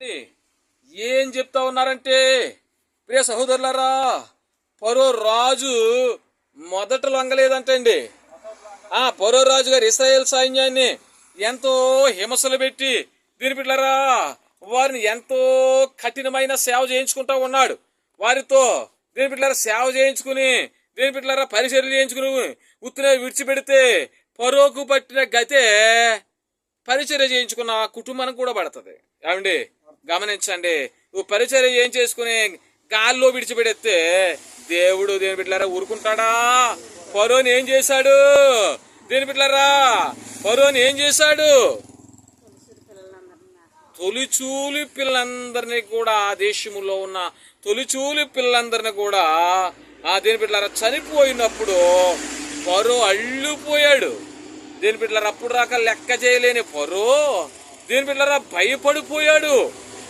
ఏం చెప్తా ఉన్నారంటే ప్రియ సహోదరులారా, ఫరో రాజు మొదట లొంగలేదంటండి. ఫరో రాజు గారు ఇశ్రాయేల్ సైన్యాన్ని ఎంతో హింసలు పెట్టి దీని బిడ్డలారా వారిని ఎంతో కఠినమైన సేవ చేయించుకుంటా ఉన్నాడు. వారితో దీని బిడ్డలారా సేవ చేయించుకుని దీని బిడ్డలారా పరిచర్యలు చేయించుకుని ఉత్తినే విడిచిపెడితే ఫరోకు పట్టిన గతే పరిచర్య చేయించుకున్న కుటుంబానికి కూడా పడుతుంది. ఏమండి గమనించండి, నువ్వు పరిచర్య ఏం చేసుకుని గాల్లో విడిచిపెడితే దేవుడు దేని బిడ్డలారా ఊరుకుంటాడా? ఫరోని ఏం చేశాడు? దేని బిడ్డలారా ఫరోని ఏం చేశాడు? తొలిచూలి పిల్లలందరినీ కూడా, ఆ దేశములో ఉన్న తొలిచూలి పిల్లలందరినీ కూడా దేని బిడ్డలారా చనిపోయినప్పుడు ఫరో అల్లిపోయాడు. దేని బిడ్డలారా అప్పుడు దాకా లెక్క చేయలేని ఫరో దేని బిడ్డలారా భయపడిపోయాడు.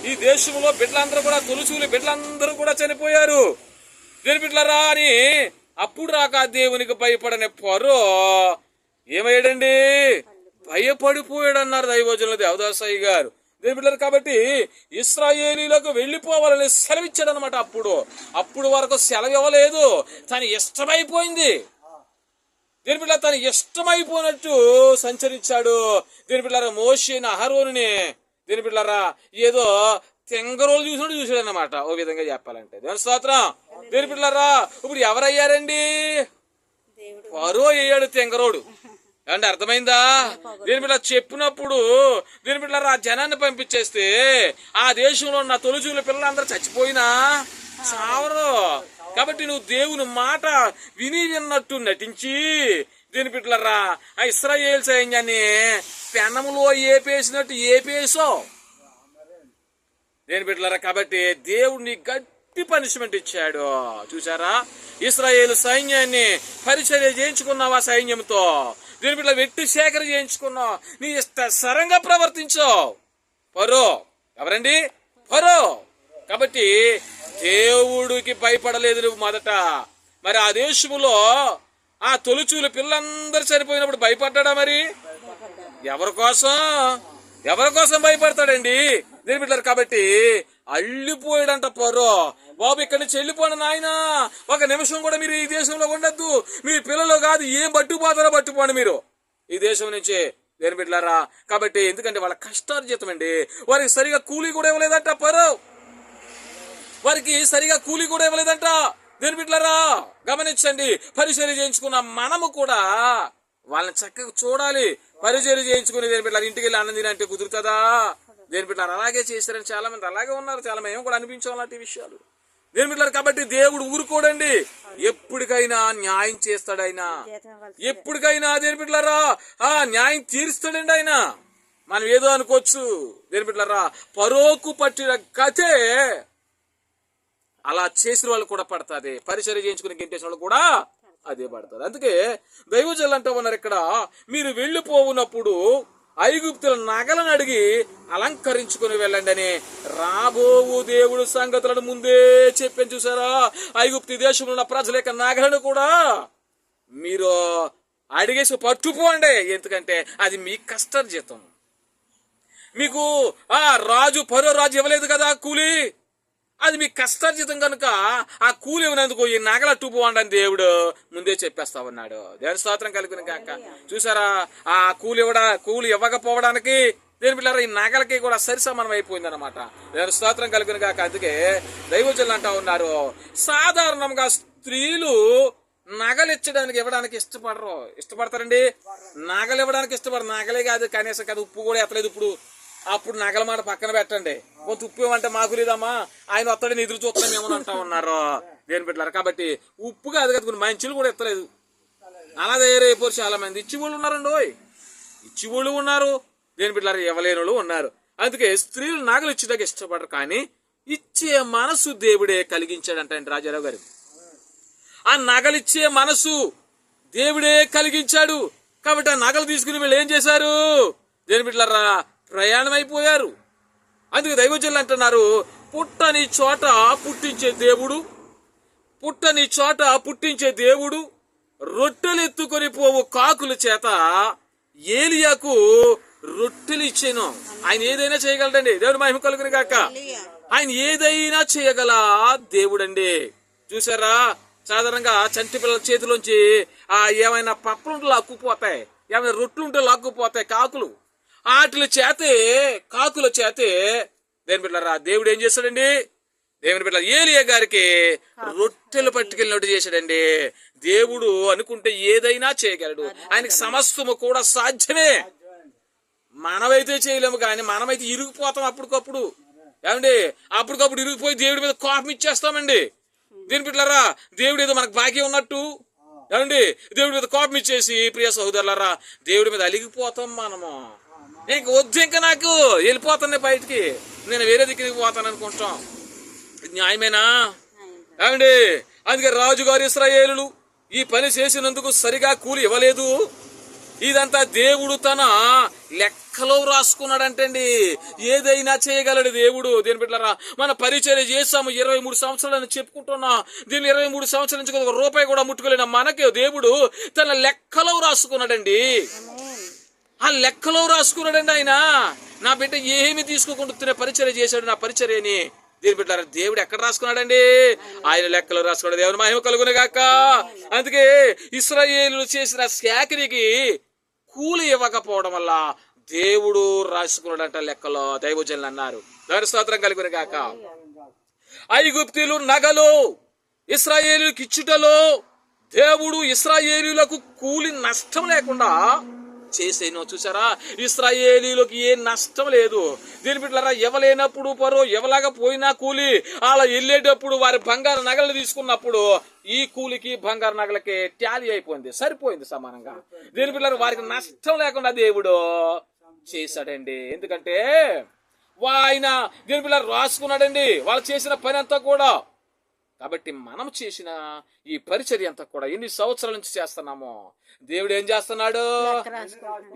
ఈ దేశంలో బిడ్డలందరూ కూడా తొలిచూలి బిడ్డలందరూ కూడా చనిపోయారు దేని బిడ్డలారా అని అప్పుడు రాక దేవునికి భయపడని ఫరో ఏమయ్యాడండి? భయపడిపోయాడు అన్నారు దైవజనులు దేవదాసయ్య గారు. దేని బిడ్డలారా కాబట్టి ఇశ్రాయేలీలకు వెళ్ళిపోవాలని సెలవిచ్చాడు అనమాట. అప్పుడు వరకు సెలవు ఇవ్వలేదు, తను ఇష్టమైపోయింది. దేని బిడ్డలారా తను ఇష్టమైపోయినట్టు సంచరించాడు. దేని బిడ్డలారా మోషేని అహరోనుని దేని బిడ్డలారా ఏదో తెంగరోలు చూసాడు అన్నమాట. ఓ విధంగా చెప్పాలంటే దేవుని స్తోత్రం. దేని బిడ్డలారా ఇప్పుడు ఎవరయ్యారండి? ఫరో అయ్యాడు తెంగరోడు. ఏమంటే అర్థమైందా? దీని బిడ్డ చెప్పినప్పుడు దీని బిడ్డలారా ఆ జనాన్ని పంపించేస్తే ఆ దేశంలో ఉన్న తొలిచూల పిల్లలందరూ చచ్చిపోయినా చావరు. కాబట్టి నువ్వు దేవుని మాట విన్నట్టు నటించి దీని బిడ్డలారా ఆ ఇశ్రాయేల్ సైన్యాన్ని పెనములో ఏపేసినట్టు ఏపేసావు దేని బిడ్డలారా. కాబట్టి దేవుడిని గట్టి పనిష్మెంట్ ఇచ్చాడు. చూసారా, ఇశ్రాయేలు సైన్యాన్ని పరిచర్య చేయించుకున్నావు. ఆ సైన్యంతో దీని బిడ్డ వెట్టి సేకరణ చేయించుకున్నావు. నీ ఇష్టసరంగా ప్రవర్తించావు. ఫరో ఎవరండి? ఫరో. కాబట్టి దేవుడికి భయపడలేదు నువ్వు మొదట. మరి ఆ దేశములో ఆ తొలిచూలు పిల్లలందరూ చనిపోయినప్పుడు భయపడ్డా? మరి ఎవరి కోసం భయపడతాడండి దీని బిడ్డలారా. కాబట్టి అల్లిపోయాడంట ఫరో. బాబు ఇక్కడి నుంచి వెళ్ళిపోండి నాయన, ఒక నిమిషం కూడా మీరు ఈ దేశంలో ఉండద్దు, మీ పిల్లలు కాదు ఏం పట్టుకుపోతారో పట్టుకోండి మీరు ఈ దేశం నుంచి దేని బిడ్డలారా. కాబట్టి ఎందుకంటే వాళ్ళ కష్టార్జితం అండి. వారికి సరిగా కూలీ కూడా ఇవ్వలేదంట ఫరో. వారికి సరిగా కూలీ కూడా ఇవ్వలేదంట దేని బిడ్డలారా. గమనించండి, పరిచర్య చేయించుకున్న మనము కూడా వాళ్ళని చక్కగా చూడాలి. పరిచర్య చేయించుకుని దేని బిడ్డలారా ఇంటికి వెళ్ళి అన్నం తినంటే కుదురుతుందా? దేని బిడ్డలారా అలాగే చేశారని చాలా మంది అలాగే ఉన్నారు. చాలా మేము కూడా అనిపించాం అలాంటి విషయాలు దేని బిడ్డలారా. కాబట్టి దేవుడు ఊరుకోడండి, ఎప్పటికైనా న్యాయం చేస్తాడు ఆయన. ఎప్పటికైనా దేని బిడ్డలారా న్యాయం తీరుస్తాడండి ఆయన. మనం ఏదో అనుకోవచ్చు దేని బిడ్డలారా, ఫరోకు పట్టిన కథే అలా చేసిన వాళ్ళు కూడా పడుతుంది, పరిచర్య చేయించుకుని గెంటేసిన వాళ్ళు కూడా అదే పడుతుంది. అందుకే దైవజనులు అంటూ ఉన్నారు ఇక్కడ, మీరు వెళ్ళిపోవునప్పుడు ఐగుప్తుల నగలను అడిగి అలంకరించుకుని వెళ్ళండి అని రాబోవు దేవుడు సంగతులను ముందే చెప్పాను. చూసారా, ఐగుప్తు దేశంలో ఉన్న ప్రజల యొక్క నగలను కూడా మీరు అడిగేసి పట్టుకోండి. ఎందుకంటే అది మీ కష్టార్జితం. మీకు ఫరో రాజు ఇవ్వలేదు కదా కూలి, అది మీ కష్టార్జితం కనుక ఆ కూలి ఇవ్వనందుకు ఈ నగల అట్టుపోండి అని దేవుడు ముందే చెప్పేస్తా ఉన్నాడు. దేవుని స్తోత్రం కలుగును కాక. చూసారా, ఆ కూలి ఇవ్వకపోవడానికి దేని బిడ్డలారా ఈ నగలకి కూడా సరిసమానం అయిపోయింది అనమాట. దేవుని స్తోత్రం కలుగును కాక. అందుకే దైవజనులు అంటా ఉన్నారు, సాధారణంగా స్త్రీలు నగలు ఇవ్వడానికి ఇష్టపడతారండి. నగలు ఇవ్వడానికి ఇష్టపడరు. నగలే కాదు, కనీసం కాదు ఉప్పు కూడా ఎత్తలేదు. అప్పుడు నగల మాట పక్కన పెట్టండి, కొంత ఉప్పు ఇవ్వమంటే మాకు లేదమ్మా, ఆయన వస్తాడని ఎదురు చూస్తున్నాం ఏమని అంటా ఉన్నారు దేని బిడ్డలారా. కాబట్టి ఉప్పు కాదు కదా, కొన్ని మంచులు కూడా ఎత్తలేదు. అలా తయారైపోరు చాలా మంది. ఇచ్చివాళ్ళు ఉన్నారండి, ఇచ్చివాళ్ళు ఉన్నారు దేని బిడ్డలారా, ఇవ్వలేని వాళ్ళు ఉన్నారు. అందుకే స్త్రీలు నగలు ఇచ్చేదాకా ఇష్టపడరు, కానీ ఇచ్చే మనసు దేవుడే కలిగించాడంట రాజారావు గారు. ఆ నగలిచ్చే మనసు దేవుడే కలిగించాడు. కాబట్టి ఆ నగలు తీసుకుని వీళ్ళు ఏం చేశారు దేని బిడ్డలారా, ప్రయాణం అయిపోయారు. అందుకే దైవజనులు అంటున్నారు, పుట్టని చోట పుట్టించే దేవుడు రొట్టెలెత్తుకొని పోవు కాకుల చేత ఏలియాకు రొట్టెలు ఇచ్చాను. ఆయన ఏదైనా చేయగలడండి. దేవుడు మహిమ కలుగును గాక. ఆయన ఏదైనా చేయగల దేవుడండి. చూసారా, సాధారణంగా చంటి పిల్లల చేతిలోంచి ఏమైనా పప్పులుంటే లాక్కుపోతాయి, ఏమైనా రొట్టెలుంటే లాక్కుపోతాయి కాకులు. కాకుల చేతే దేని బిడ్డలారా దేవుడు ఏం చేస్తాడండి? దేవుని బిడ్డ ఏలియా గారికి రొట్టెలు పట్టుకెళ్ళినట్టు చేశాడండి. దేవుడు అనుకుంటే ఏదైనా చేయగలడు. ఆయనకి సమస్తము కూడా సాధ్యమే. మనమైతే చేయలేము, కానీ మనమైతే ఇరిగిపోతాం అప్పటికప్పుడు. ఏమండి, అప్పటికప్పుడు ఇరిగిపోయి దేవుడి మీద కోపం ఇచ్చేస్తామండి. దేని బిడ్డలారా దేవుడు ఏదో మనకు బాకీ ఉన్నట్టు, ఏమండి, దేవుడి మీద కోపం ఇచ్చేసి ప్రియ సహోదరులారా దేవుడి మీద అలిగిపోతాం మనము. ఇంక వద్దు, ఇంకా నాకు వెళ్ళిపోతాను బయటికి, నేను వేరే దిక్కుకి పోతాను అనుకుంటాం. న్యాయమేనా? ఏమండి, అందుకే రాజుగారు ఇశ్రాయేలులు ఈ పని చేసినందుకు సరిగా కూలి ఇవ్వలేదు. ఇదంతా దేవుడు తన లెక్కలో రాసుకున్నాడంటండి. ఏదైనా చేయగలడు దేవుడు. దీని బిడ్డలారా మన పరిచర్య చేసాము 23 సంవత్సరాలని చెప్పుకుంటున్నా. దీన్ని 23 సంవత్సరాల నుంచి ఒక రూపాయి కూడా ముట్టుకోలేన మనకి దేవుడు తన లెక్కలో రాసుకున్నాడండి. ఆ లెక్కలో రాసుకున్నాడండి ఆయన. నా బిడ్డ ఏమి తీసుకోకుండా పరిచర్య చేశాడు నా పరిచర్యని. దీని బిడ్డలారా దేవుడు ఎక్కడ రాసుకున్నాడండి? ఆయన లెక్కలో రాసుకున్నాడు. దేవుని మహిమ కలుగును గాక. అందుకే ఇశ్రాయేలులు చేసిన సేకరికి కూలి ఇవ్వకపోవడం వల్ల దేవుడు రాసుకున్నాడంట లెక్కలో. దైవజనులు అన్నారు. దేవుని స్తోత్రం కలుగును గాక. ఐగుప్తీయులు నగలు ఇశ్రాయేలుకి ఇచ్చుటలో దేవుడు ఇశ్రాయేలులకు కూలి నష్టం లేకుండా చేసేనో. చూసారా, ఇశ్రాయేలీలకు ఏ నష్టం లేదు. దీని బిడ్డలారా ఎవలేనప్పుడు పరో ఎవలాగా పోయినా కూలి, అలా వెళ్ళేటప్పుడు వారి బంగారు నగలు తీసుకున్నప్పుడు ఈ కూలికి బంగారు నగలకి టాలీ అయిపోయింది, సరిపోయింది సమానంగా. దీని బిడ్డలారా వారికి నష్టం లేకుండా దేవుడు చేశాడండి. ఎందుకంటే ఆయన దీని బిడ్డలారా రాసుకున్నాడండి వాళ్ళు చేసిన పని అంతా కూడా. కాబట్టి మనం చేసిన ఈ పరిచర్య అంతా కూడా ఎన్ని సంవత్సరాల నుంచి చేస్తున్నామో దేవుడు ఏం చేస్తున్నాడు?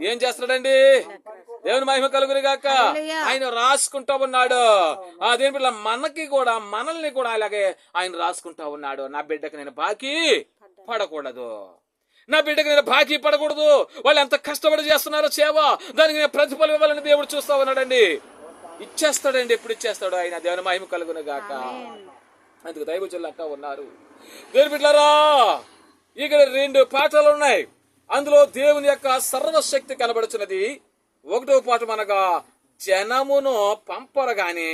ఏం చేస్తున్నాడండి? దేవుని మహిమ కలుగును గాక. ఆయన రాసుకుంటా ఉన్నాడు. దేని బిడ్డ మనకి కూడా మనల్ని కూడా అలాగే ఆయన రాసుకుంటా ఉన్నాడు. నా బిడ్డకి నేను బాకీ పడకూడదు, నా బిడ్డకి నేను బాకీ పడకూడదు. వాళ్ళు ఎంత కష్టపడి చేస్తున్నారో సేవ, దానికి నేను ప్రతిఫలం ఇవ్వాలని దేవుడు చూస్తా ఉన్నాడండి. ఇచ్చేస్తాడండి. ఎప్పుడు ఇచ్చేస్తాడు ఆయన. దేవుని మహిమ కలుగును గాక. అందుకు దైవజనులు అంటా ఉన్నారు. దేవుని బిడ్డలారా ఇక్కడ 2 పాఠాలు ఉన్నాయి. అందులో దేవుని యొక్క సర్వశక్తి కనబడుతున్నది. 1వ పాఠం అనగా జనమును పంపరగాని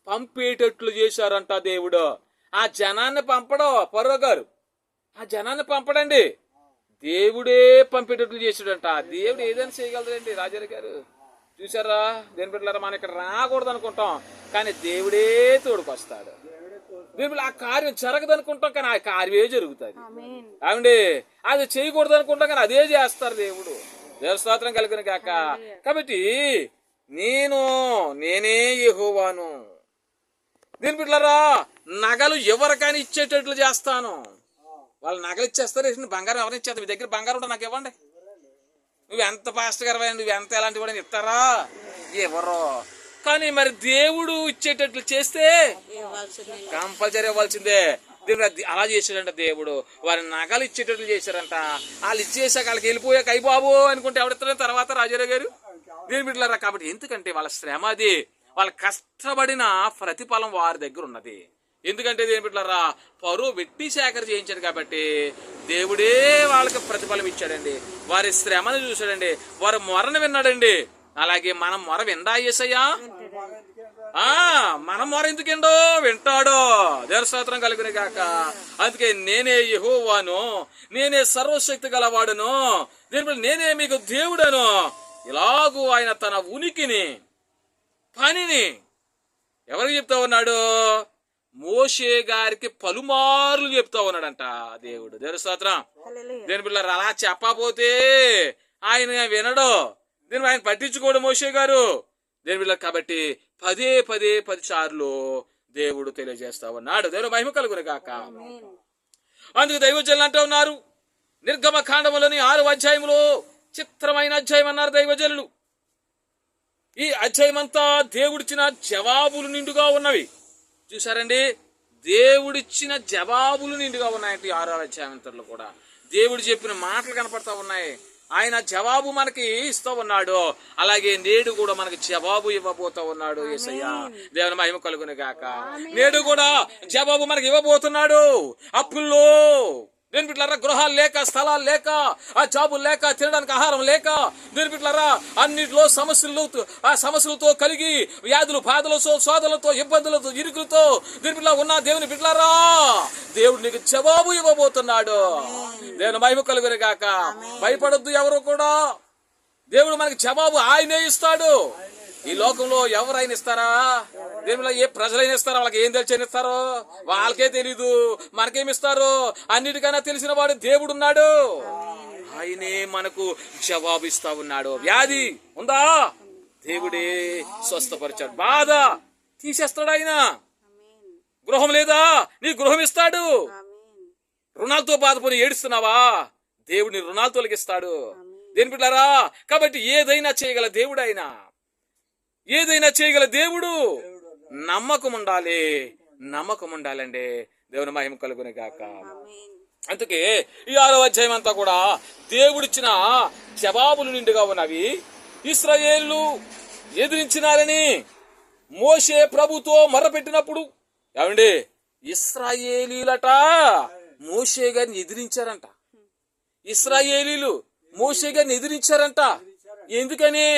పంపేటట్లు చేశారంట దేవుడు. ఆ జనాన్ని పంపడం ఫరో గారు, ఆ జనాన్ని పంపడండి, దేవుడే పంపేటట్లు చేసాడంట. దేవుడు ఏదైనా చేయగలదండి. రాజారి గారు చూసారా? దేని బిడ్డలారా మనం ఇక్కడ రాకూడదు అనుకుంటాం, కానీ దేవుడే తోడుకొస్తాడు. దేవుడు ఆ కార్యం జరగదు అనుకుంటాం, కానీ ఆ కార్యమే జరుగుతుంది. ఏమండి, అది చేయకూడదు అనుకుంటాం, కానీ అదే చేస్తారు దేవుడు. దేవస్తోత్రం కలుగును గాక. కాబట్టి నేనే యెహోవాను. దీని బిడ్డలారా నగలు ఎవరికైనా ఇచ్చేటట్లు చేస్తాను. వాళ్ళు నగలు ఇచ్చేస్తారు, బంగారం ఎవరిని ఇచ్చేస్తారు? మీ దగ్గర బంగారం ఉంటే నాకు ఇవ్వండి. నువ్వు ఎంత పాస్టర్ గారు, నువ్వు ఎంత ఎలాంటి వాడని ఇస్తారా? ఎవరో. కానీ మరి దేవుడు ఇచ్చేటట్లు చేస్తే కంపల్సరీ ఇవ్వాల్సిందే. దేవుడు అలా చేశాడంట. దేవుడు వారి నగలు ఇచ్చేటట్లు చేశారంట. వాళ్ళు ఇచ్చేసాక వాళ్ళకి వెళ్ళిపోయాక అయ్యి బాబు అనుకుంటే ఎవడిస్తాడు తర్వాత రాజారావు గారు? దీని బిడ్డలారా కాబట్టి ఎందుకంటే వాళ్ళ శ్రమ అది, వాళ్ళ కష్టపడిన ప్రతిఫలం వారి దగ్గర ఉన్నది. ఎందుకంటే దేని బిడ్డలారా పరో వెట్టి సేకరణ చేయించాడు కాబట్టి దేవుడే వాళ్ళకి ప్రతిఫలం ఇచ్చాడండి. వారి శ్రమను చూశాడండి, వారి మొరను విన్నాడండి. అలాగే మనం మొర విండా యేసయ్యా? మనం మొర ఎందుకేండో వింటాడో. దేవస్తోత్రం కలుగును గాక. అందుకే నేనే యెహోవాను, నేనే సర్వశక్తి గలవాడును, నేనే మీకు దేవుడను. ఇలాగూ ఆయన తన ఉనికిని పనిని ఎవరికి చెప్తా ఉన్నాడు? మోషే గారికి పలుమార్లు చెప్తా ఉన్నాడంట దేవుడు. దేవస్తోత్రం. దేని పిల్లలు అలా చెప్పకపోతే ఆయన వినడు, దీన్ని ఆయన పట్టించుకోడు మోషే గారు. దేని బిడ్డ కాబట్టి 10 సార్లు దేవుడు తెలియజేస్తా ఉన్నాడు. దేవుడు మహిమ కలుగును గాక. అందుకు దైవజనులు అంటూ ఉన్నారు, నిర్గమకాండములోని 6వ అధ్యాయంలో చిత్రమైన అధ్యాయం అన్నారు దైవజనులు. ఈ అధ్యాయం అంతా దేవుడిచ్చిన జవాబులు నిండుగా ఉన్నవి. చూసారండి, దేవుడిచ్చిన జవాబులు నిండుగా ఉన్నాయంటే 6వ అధ్యాయంలో కూడా దేవుడు చెప్పిన మాటలు కనపడతా ఉన్నాయి. ఆయన జవాబు మనకి ఇస్తూ ఉన్నాడు. అలాగే నేడు కూడా మనకి జవాబు ఇవ్వబోతూ ఉన్నాడు యేసయ్య. దేవుని మహిమ కలుగును గాక. నేడు కూడా జవాబు మనకి ఇవ్వబోతున్నాడు. అప్పుల్లో దేని బిడ్డలారా గృహాలు లేక, స్థలాలు లేక, ఆ జాబులు లేక, తినడానికి ఆహారం లేక, దేని బిడ్డలారా అన్నింటిలో సమస్యలతో కలిగి వ్యాధులు, బాధలు, సోదలతో, ఇబ్బందులతో, ఇరుకులతో దేని బిడ్డలా ఉన్న దేవుని బిడ్డలారా, దేవుడు నీకు జవాబు ఇవ్వబోతున్నాడు. దేవుని మహిమ కలుగును గాక. భయపడొద్దు ఎవరు కూడా. దేవుడు మనకి జవాబు ఆయనే ఇస్తాడు. ఈ లోకంలో ఎవరైనా ఇస్తారా? దేవుళ్ళ ఏ ప్రజలైనా ఇస్తారా? వాళ్ళకి ఏం తెలిసి ఇస్తారో వాళ్ళకే తెలీదు. మనకేమిస్తారు? అన్నిటికైనా తెలిసిన వాడు దేవుడు ఉన్నాడు. ఆయనే మనకు జవాబు ఇస్తా ఉన్నాడు. వ్యాధి ఉందా? దేవుడే స్వస్థపరిచాడు. బాధ తీసేస్తాడు ఆయన. గృహం లేదా? నీ గృహం ఇస్తాడు. రుణాలతో బాధపడి ఏడుస్తున్నావా? దేవుడిని రుణాలు తొలగిస్తాడు. దేని బిడ్డారా, కాబట్టి ఏదైనా చేయగల దేవుడు ఆయన. ఏదైనా చేయగల దేవుడు. నమ్మకం ఉండాలి, నమ్మకం ఉండాలండి. దేవుని మహిమ కలుగును గాక. అందుకే ఈ 6వ అధ్యాయం అంతా కూడా దేవుడిచ్చిన జవాబులు నిండుగా ఉన్నవి. ఇశ్రాయేలు ఎదిరించినారని మోషే ప్రభుతో మొర్రపెట్టినప్పుడు ఏమండి ఇశ్రాయేలీలట మోషే గారిని ఎదిరించారంట. ఇశ్రాయేలీలు మోషే గారిని ఎదిరించారంట. ఎందుకని?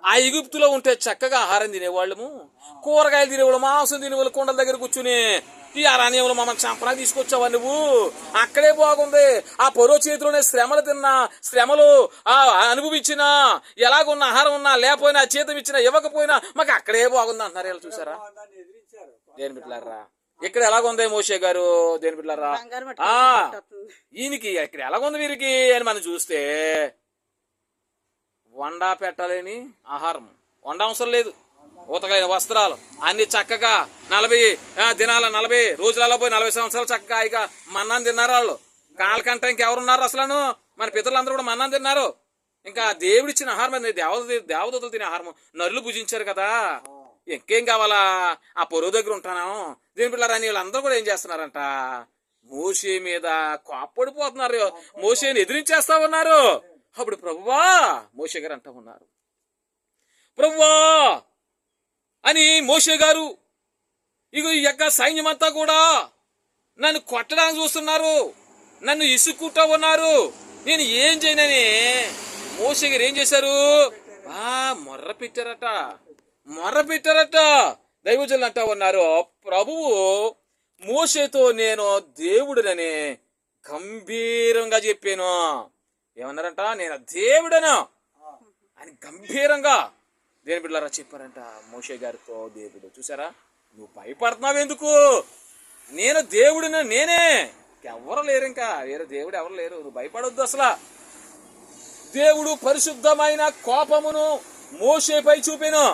ఆ ఎగుప్తులో ఉంటే చక్కగా ఆహారం తినేవాళ్ళము, కూరగాయలు తినేవాళ్ళు, మాంసం తినేవాళ్ళు, కొండల దగ్గర కూర్చుని ఈ అరణ్యంలో మమ్మల్ని చంపనా తీసుకొచ్చావా నువ్వు? అక్కడే బాగుంది. ఆ పొరో చేతిలోనే శ్రమలు తిన్నా, శ్రమలు అనుభవించినా, ఎలాగున్న ఆహారం ఉన్నా లేకపోయినా, చేతం ఇచ్చినా ఇవ్వకపోయినా మాకు అక్కడే బాగుంది అంటున్నారు. వీళ్ళు చూసారా? దేని బిడ్డలారా, ఇక్కడ ఎలాగుంది మోషే గారు? దేని బిడ్డలారా, ఈయనకి ఇక్కడ ఎలాగుంది వీరికి అని మనం చూస్తే వండా పెట్టలేని ఆహారం, వండ అవసరం లేదు, ఉతకలేని వస్త్రాలు అన్ని చక్కగా 40 దినాల 40 రోజులలో పోయి 40 సంవత్సరాలు చక్కగా ఇక మన్నాన్ని తిన్నారు వాళ్ళు. కాళ్ళకంట ఇంకెవరున్నారు? అసలు మన పితరులందరూ కూడా మన్నాన్ని తిన్నారు. ఇంకా దేవుడిచ్చిన ఆహారం అనేది దేవదూతలు తినే ఆహారం. నరులు భుజించారు కదా, ఇంకేం కావాలా? ఆ పొరుగు దగ్గర ఉంటాను. దీని పిల్లలని వీళ్ళందరూ కూడా ఏం చేస్తున్నారంట? మోషే మీద కోప్పడిపోతున్నారు, మోషేని ఎదిరించేస్తా ఉన్నారు. అప్పుడు ప్రభువా, మోషే గారు అంటా ఉన్నారు, ప్రభువా అని మోషే గారు, ఇగో ఈ యొక్క సైన్యం అంతా కూడా నన్ను కొట్టడానికి చూస్తున్నారు, నన్ను ఇసుక్కుంటా ఉన్నారు, నేను ఏం చేయనని మోషే గారు ఏం చేశారు? మొర్ర పెట్టారట. దైవజనులు అంటా ఉన్నారు, ప్రభువు మోషేతో నేను దేవుడునని గంభీరంగా చెప్పాను. ఏమన్నారంట? నేను దేవుడను అని గంభీరంగా దేని బిడ్డలారా చెప్పారంట మోషే గారితో దేవుడు. చూసారా? నువ్వు భయపడుతున్నావు ఎందుకు? నేను దేవుడిని, నేనే, ఎవరు లేరు, ఇంకా వేరే దేవుడు ఎవరు లేరు, నువ్వు భయపడొద్దు. అసలు దేవుడు పరిశుద్ధమైన కోపమును మోషేపై చూపాను.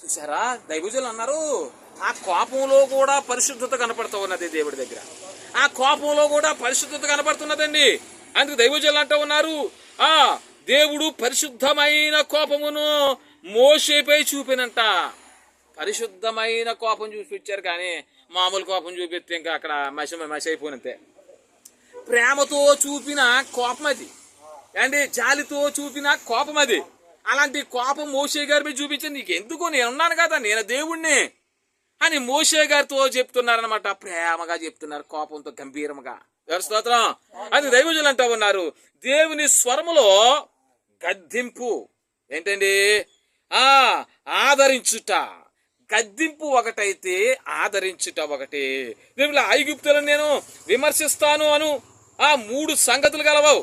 చూసారా? దైవజనులు అన్నారు, ఆ కోపంలో కూడా పరిశుద్ధత కనపడుతూ ఉన్నది దేవుడి దగ్గర. ఆ కోపంలో కూడా పరిశుద్ధత కనపడుతున్నదండి. అందుకు దైవజనులు అంటూ ఉన్నారు, దేవుడు పరిశుద్ధమైన కోపమును మోషేపై చూపినంట. పరిశుద్ధమైన కోపం చూపించారు, కానీ మామూలు కోపం చూపిస్తే ఇంకా అక్కడ మసి అయిపోయినంతే. ప్రేమతో చూపిన కోపం అది అండి, జాలితో చూపిన కోపం అది. అలాంటి కోపం మోషే గారి మీద చూపించింది. నీకు ఎందుకు? నేను ఉన్నాను కదా, నేను దేవుణ్ణి అని మోషే గారితో చెప్తున్నారనమాట. ప్రేమగా చెప్తున్నారు, కోపంతో గంభీరంగా. స్తోత్రం. అది దైవజనులు అంటూ ఉన్నారు, దేవుని స్వరములో గద్దింపు ఏంటండి? ఆదరించుట. గద్దింపు ఒకటైతే ఆదరించుట ఒకటి. దేవుళ్ళ ఐగుప్తులను నేను విమర్శిస్తాను అను 3 సంగతులు గలవవు.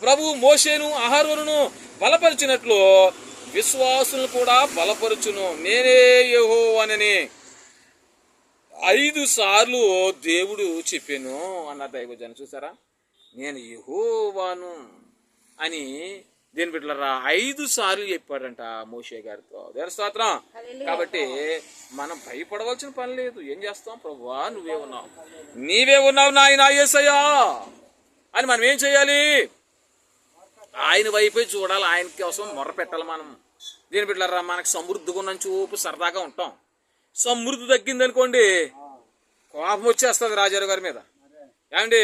ప్రభు మోషేను అహరోనును బలపరిచినట్లు విశ్వాసులను కూడా బలపరుచును, నేనే యెహోవానని 5 సార్లు దేవుడు చెప్పాను అన్న దైవజనం. చూసారా? నేను యెహోవాను అని దేని బిడ్డలారా 5 సార్లు చెప్పాడంట మోషే గారితో. దేవుని స్తోత్రం. కాబట్టి మనం భయపడవలసిన పని లేదు. ఏం చేస్తాం? ప్రభువా నువ్వే ఉన్నావు, నీవే ఉన్నావు నాయనా యేసయ్యా అని మనం ఏం చేయాలి? ఆయన వైపే చూడాలి, ఆయన కోసం మొర్ర పెట్టాలి మనం. దేని బిడ్డలారా, మనకు సమృద్ధిగా ఉన్న చూపు సరదాగా ఉంటాం. సమృద్ధి తగ్గిందనుకోండి కోపం వచ్చేస్తుంది రాజారావు గారి మీద. ఏమండి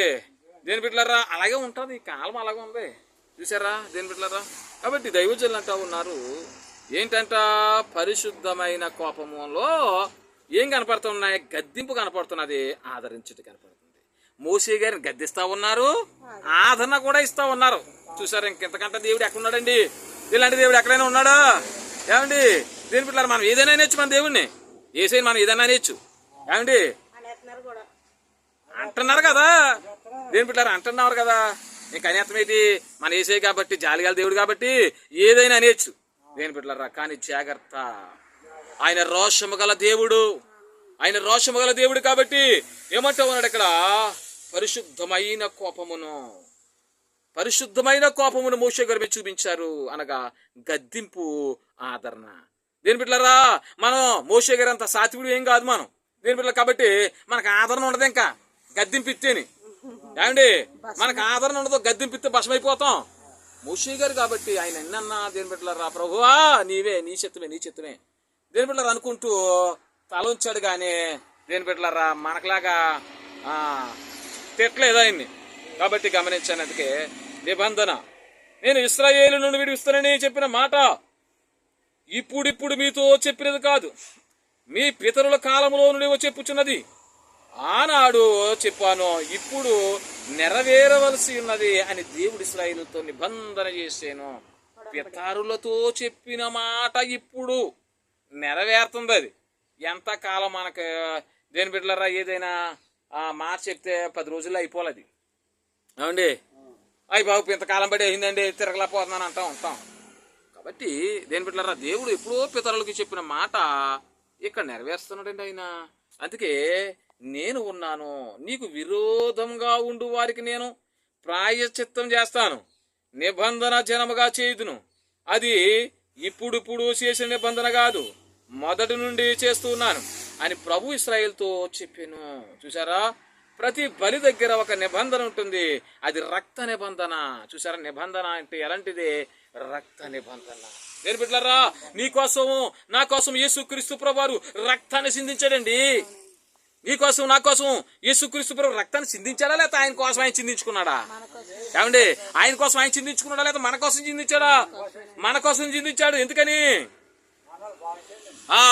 దేని బిడ్డలారా, అలాగే ఉంటుంది. ఈ కాలం అలాగే ఉంది. చూసారా దేని బిడ్డలారా? కాబట్టి దైవజనులు అంటా ఉన్నారు ఏంటంట, పరిశుద్ధమైన కోపములో ఏం కనపడుతున్నాయి? గద్దింపు కనపడుతున్నది, ఆదరించుట కనపడుతుంది. మోషే గారిని గద్దిస్తా ఉన్నారు, ఆదరణ కూడా ఇస్తా ఉన్నారు. చూసారా, ఇంకెంతకంటే దేవుడు ఎక్కడున్నాడండి? ఇలాంటి దేవుడు ఎక్కడైనా ఉన్నాడా? ఏమండి దేని బిడ్డలారా, మనం ఏదైనా నేర్చు మన దేవుణ్ణి, ఏసైనా మనం ఏదైనా నేర్చు. ఏమండి అంటున్నారు కదా, దేని బిడ్డలారా అంటున్నారు కదా. ఇంకా అనేత్తం ఏంటి? మన ఏసై కాబట్టి, జాలిగాల దేవుడు కాబట్టి ఏదైనా నేర్చు దేని బిడ్డలారా. కానీ జాగ్రత్త, ఆయన రోషము గల దేవుడు, ఆయన రోషము గల దేవుడు కాబట్టి ఏమంటా ఉన్నాడు ఇక్కడ, పరిశుద్ధమైన కోపమును మోషే గారి మీద చూపించారు, అనగా గద్దింపు, ఆదరణ. దేని బిడ్డలారా, మనం మోషే గారు అంత సాత్వికుడు ఏం కాదు మనం దేని బిడ్డలు కాబట్టి మనకు ఆదరణ ఉండదు. ఇంకా గద్దింపు ఇస్తేని ఏమండి మనకు ఆదరణ ఉండదు, గద్దింపు ఇస్తే భస్మైపోతాం. మోషే గారు కాబట్టి ఆయన ఎన్నన్నా దేని బిడ్డలారా, ప్రభువా నీవే, నీ చిత్తమే దేని బిడ్డలారా అనుకుంటూ తల ఉంచాడు. కానీ దేని బిడ్డలారా మనకులాగా తిట్టలేదు ఆయన్ని. కాబట్టి గమనించాను. అందుకే నిబంధన, నేను ఇశ్రాయేలు నుండి విడిపిస్తానని చెప్పిన మాట ఇప్పుడిప్పుడు మీతో చెప్పినది కాదు, మీ పితరుల కాలంలో నుండి చెప్పుచున్నది. ఆనాడు చెప్పాను, ఇప్పుడు నెరవేరవలసి ఉన్నది అని దేవుడు ఇశ్రాయేలుతో నిబంధన చేశాను. పితరులతో చెప్పిన మాట ఇప్పుడు నెరవేరుతుంది. అది ఎంత కాలం మనకు దేని బిడ్డలారా, ఏదైనా మాట చెప్తే 10 రోజుల్లో అయిపోలేదు. అవునండి, అయ్యి బాబు ఇంతకాలం బట్టి అయిందండి, తిరగలేకపోతున్నాను అంటా ఉంటాం. కాబట్టి దేని బిడ్డలారా, దేవుడు ఎప్పుడో పితరులకి చెప్పిన మాట ఇక్కడ నెరవేరుస్తున్నాడండి ఆయన. అందుకే నేను ఉన్నాను, నీకు విరోధంగా ఉండు వారికి నేను ప్రాయశ్చిత్తం చేస్తాను, నిబంధన జనముగా చేయుదును. అది ఇప్పుడు చేసిన నిబంధన కాదు, మొదటి నుండి చేస్తూ ఉన్నాను అని ప్రభు ఇశ్రాయేలుతో చెప్పాను. చూసారా, ప్రతి బలి దగ్గర ఒక నిబంధన ఉంటుంది, అది రక్త నిబంధన. చూసారా, నిబంధన అంటే ఎలాంటిది? రక్త నిబంధన. నేను బిడ్డలారా, నీకోసం నా కోసం యేసుక్రీస్తు ప్రభువారు రక్తాన్ని చిందించాడండి. నీకోసం నా కోసం యేసుక్రీస్తు ప్రభు రక్తాన్ని చిందించాడా, లేకపోతే ఆయన కోసం ఆయన చిందించుకున్నాడా? ఏమండి ఆయన కోసం ఆయన చిందించుకున్నాడా, లేకపోతే మన కోసం చిందించాడా? మన కోసం చిందించాడు. ఎందుకని?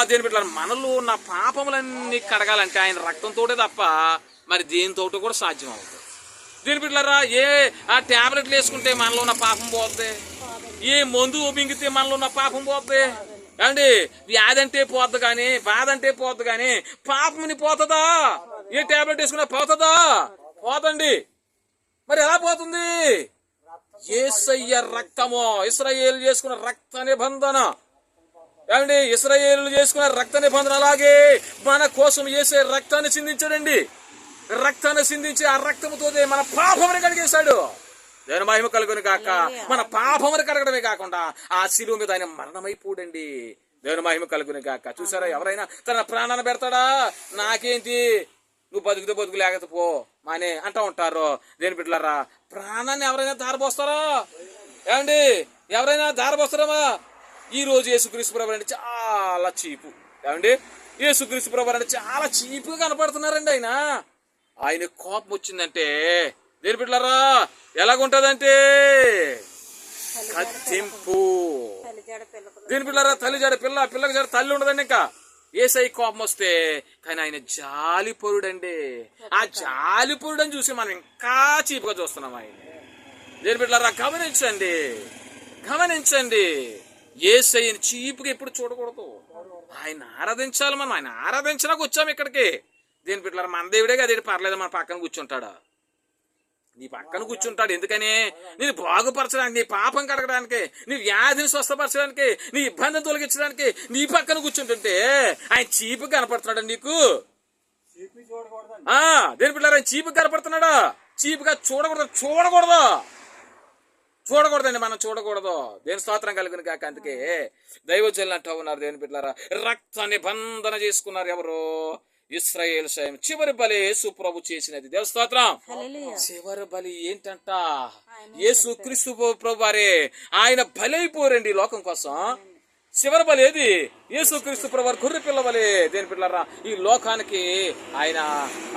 దేని బిడ్డలారా, మనలో ఉన్న పాపములన్నీ కడగాలంటే ఆయన రక్తంతోటే తప్ప మరి దేనితో కూడా సాధ్యం అవుతుంది. దీని బిడ్డలారా, ఆ టాబ్లెట్లు వేసుకుంటే మనలో ఉన్న పాపం పోద్ది, ఏ మందు మింగితే మనలో ఉన్న పాపం పోద్ది. ఏమండి వ్యాధి అంటే పోద్ది కానీ, బాధ అంటే పోద్ది కానీ పాపంని పోతుందా? ఏ టాబ్లెట్ వేసుకున్నా పోతుందా? పోతండి. మరి ఎలా పోతుంది? యేసయ్య రక్తము, ఇశ్రాయేలు చేసుకున్న రక్త నిబంధన. ఏమండి ఇశ్రాయేలు చేసుకున్న రక్త నిబంధన అలాగే మన కోసం యేసే రక్తాన్ని చిందించాడండి. రక్తాన్ని చిందించి ఆ రక్తముతో మన పాపముని కడిగేశాడు. దేవుని మహిమ కలుగును గాక. మన పాపముని కడగడమే కాకుండా ఆ శిలువ మీద ఆయన మరణమైపోడండి. దేవుని మహిమ కలుగును గాక. చూసారా, ఎవరైనా తన ప్రాణాన్ని పెడతాడా? నాకేంటి, నువ్వు బతుకుతే బతుకు లేకపోతే పో మానే అంటా ఉంటారు. దేని బిడ్డలారా, ప్రాణాన్ని ఎవరైనా దారపోస్తారా? ఏమండి ఎవరైనా దారపోస్తారా? ఈ రోజు యేసుక్రీస్తు ప్రభువు అంటే చాలా చీపు. ఏమండి యేసుక్రీస్తు ప్రభువు అంటే చాలా చీపుగా కనపడుతున్నారండి. ఆయన కోపం వచ్చిందంటే దేని బిడ్డలారా ఎలాగుంటదంటే కత్తింపు. దేని బిడ్డలారా, తల్లి జాడ పిల్లకి జాడ తల్లి ఉండదండి. ఇంకా యేసయ్య కోపం వస్తే, కానీ ఆయన జాలిపరుడండి. ఆ జాలిపరుడని చూసి మనం ఇంకా చీపుగా చూస్తున్నాం ఆయన. దేని బిడ్డలారా, గమనించండి. యేసయ్యని చీపుగా ఎప్పుడు చూడకూడదు. ఆయన ఆరాధించాలి. మనం ఆయన ఆరాధించడానికి వచ్చాము ఇక్కడికి. దేని బిడ్డలారా, మన దేవుడే కదా, పర్లేదు మన పక్కన కూర్చుంటాడా? నీ పక్కన కూర్చుంటాడు. ఎందుకని? నేను బాగుపరచడానికి, నీ పాపం కడగడానికి, నీ వ్యాధిని స్వస్థపరచడానికి, నీ ఇబ్బందిని తొలగించడానికి నీ పక్కన కూర్చుంటుంటే ఆయన చీపు కనపడుతున్నాడు నీకు. దేని బిడ్డలారా, ఆయన చీపు కనపడుతున్నాడా? చీపుగా చూడకూడదండి. మనం చూడకూడదు. దేని స్తోత్రం కలుగును కాక. అందుకే దైవజనులు అంటూ ఉన్నారు, దేని బిడ్డలారా, రక్త నిబంధన చేసుకున్నారు ఎవరు? ఇశ్రాయేలు సైన్యం. చివరి బలి యేసు ప్రభు చేసినది. దేవ స్తోత్రం. చివరి బలి ఏంటంట? యేసుక్రీస్తు ప్రభు వారే ఆయన బలి అయిపోరండి లోకం కోసం. చివరి బలి ఏది? యేసుక్రీస్తు ప్రభు వారు గొర్రె పిల్ల బలి. దేని బిడ్డలారా, ఈ లోకానికి ఆయన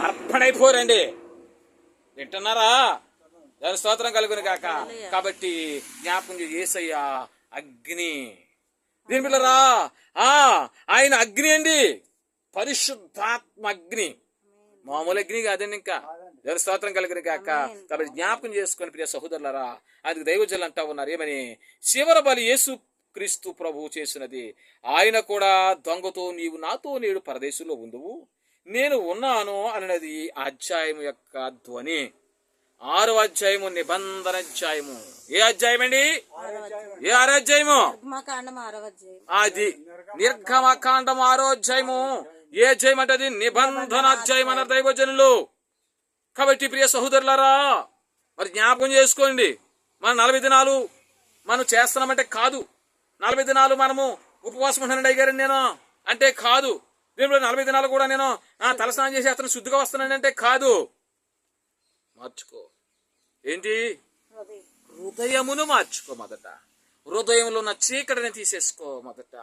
అర్పణైపోరండి. వింటున్నారా? దాని స్తోత్రం కలుగును గాక. కాబట్టి జ్ఞాపకం యేసయ్య అగ్ని. దీని పిల్లరా ఆయన అగ్ని అండి, పరిశుద్ధాత్మ అగ్ని, మామూలు అగ్ని కాదండి. ఇంకా దేవుని స్తోత్రం కలుగును గాక. కాబట్టి జ్ఞాపకం చేసుకుని ప్రియ సహోదరులరా, అందుకు దైవజనులు అంటా ఉన్నారు ఏమని, చివరి బలి యేసు క్రీస్తు ప్రభువు చేసినది. ఆయన కూడా దొంగతో నీవు నాతో నేడు పరదేశంలో ఉందువు, నేను ఉన్నాను అన్నది అధ్యాయం యొక్క ధ్వని. 6వ అధ్యాయము నిబంధన అధ్యాయము. ఏ అధ్యాయం అండి? ఏ 6వ అధ్యాయము? అది నిర్గమకాండం 6వ అధ్యాయము. ఏ అధ్యాయం అంటే అది నిబంధన అధ్యాయం అన్నారు దైవజనులు. కాబట్టి ప్రియ సహోదరులారా, మరి జ్ఞాపకం చేసుకోండి, మన 40 దినాలు మనం చేస్తున్నామంటే కాదు. 40 దినాలు మనము ఉపవాసం ఉంటానండి అయ్యారండి నేను అంటే కాదు. దీనిలో 40 దినాలు కూడా నేను తలస్నానం చేసి అతను శుద్ధిగా వస్తున్నాను అంటే కాదు. మార్చుకో. ఏంటి? హృదయమును మార్చుకో. మొదట హృదయంలో ఉన్న చీకటిని తీసేసుకో. మొదట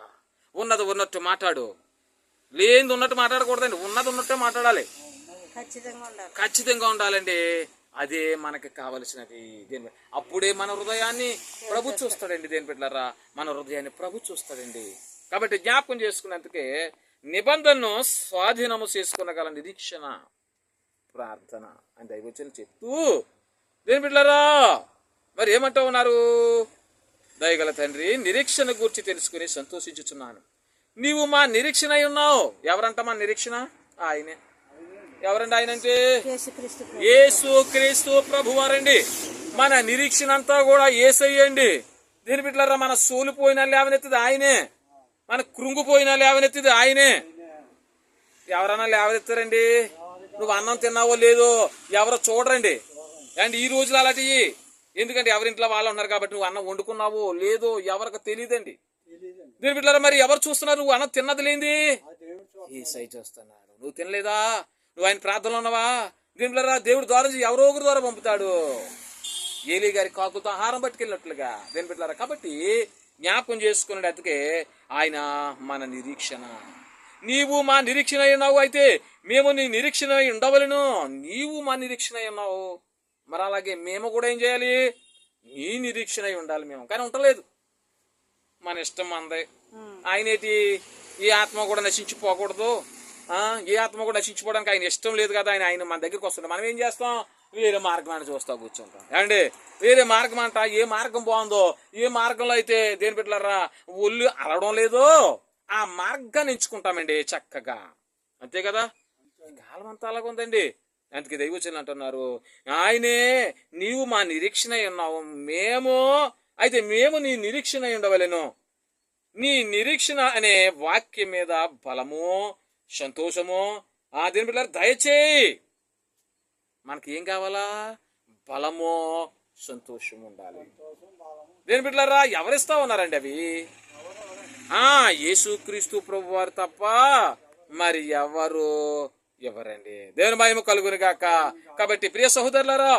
ఉన్నది ఉన్నట్టు మాట్లాడు, లేనిది ఉన్నట్టు మాట్లాడకూడదండి, ఉన్నది ఉన్నట్టే మాట్లాడాలి, ఖచ్చితంగా ఉండాలండి. అదే మనకి కావలసినది. దేని అప్పుడే మన హృదయాన్ని ప్రభు చూస్తాడండి. దేని పెట్టారా, మన హృదయాన్ని ప్రభు చూస్తాడండి. కాబట్టి జ్ఞాపకం చేసుకున్నందుకే నిబంధనను స్వాధీనము చేసుకునగల నిరీక్షణ ప్రార్థన అని దైవచనం చెప్తూ, దేని బిడ్డలారా మరి ఏమంటా ఉన్నారు? దయగల తండ్రి, నిరీక్షణ గురించి తెలుసుకుని సంతోషించుచున్నాను. నీవు మా నిరీక్షణ అయి ఉన్నావు. ఎవరంట మా నిరీక్షణ? ఆయనే. ఎవరండి ఆయన అంటే? యేసు క్రీస్తు ప్రభువారండి. మన నిరీక్షణ అంతా కూడా యేసయ్యండి. దీని బిడ్డలారా, మన సోలిపోయినా లేవనెత్తిది ఆయనే, మన కృంగిపోయినా లేవనెత్తిది ఆయనే. ఎవరన్నా లేవనెత్తారండి? నువ్వు అన్నం తిన్నావో లేదో ఎవరో చూడరండి. అండ్ ఈ రోజులు అలాంటివి. ఎందుకంటే ఎవరింట్లో వాళ్ళు ఉన్నారు కాబట్టి నువ్వు అన్నం వండుకున్నావో లేదో ఎవరికి తెలియదండి. దీని బిడ్డలారా, మరి ఎవరు చూస్తున్నారు? నువ్వు అన్నం తిన్నది లేంది యేసయ్య చూస్తున్నాడు. నువ్వు తినలేదా? నువ్వు ఆయన ప్రార్థనలో ఉన్నావా? దీని బిడ్డలారా, దేవుడు ద్వారా ఎవరో ఒకరి ద్వారా పంపుతాడు. ఏలీ గారి కాకులతో ఆహారం పట్టుకెళ్ళినట్లుగా. దీని బిడ్డలారా, కాబట్టి జ్ఞాపకం చేసుకున్నాడు. అందుకే ఆయన మన నిరీక్షణ. నీవు మా నిరీక్షణ ఉన్నావు, అయితే మేము నీ నిరీక్షణ ఉండవలను. నీవు మా నిరీక్షణ ఉన్నావు, మరి అలాగే మేము కూడా ఏం చేయాలి? నీ నిరీక్షణ ఉండాలి మేము. కానీ ఉండలేదు, మన ఇష్టం మనదే. ఆయనేటి ఏ ఆత్మ కూడా నశించిపోకూడదు, ఏ ఆత్మ కూడా నశించిపోవడానికి ఆయన ఇష్టం లేదు కదా. ఆయన మన దగ్గరికి వస్తుండే మనం ఏం చేస్తాం? వేరే మార్గాన్ని చూస్తా కూర్చుంటాం. ఏమండి, వేరే మార్గం అంట. ఏ మార్గం బాగుందో, ఏ మార్గంలో అయితే దేని బిడ్డలారా ఒళ్ళు అలవడం లేదో ఆ మార్గాన్ని ఎంచుకుంటామండి చక్కగా. అంతే కదా. కాలం అంతా అలాగ ఉందండి. అందుకే దైవజనులు అంటున్నారు, ఆయనే నీవు మా నిరీక్షణ ఉన్నావు, మేము నీ నిరీక్షణ ఉండవలెను. నీ నిరీక్షణ అనే వాక్యం మీద బలము, సంతోషము దేని బిడ్డలారా దయచేయి. మనకి ఏం కావాలా? బలము, సంతోషం ఉండాలి. దేని బిడ్డలారా ఎవరిస్తా ఉన్నారండి అవి? యేసుక్రీస్తు ప్రభు వారు తప్ప మరి ఎవరండి? దేవుని మహిమ కలుగును గాక. కాబట్టి ప్రియ సహోదరులారా,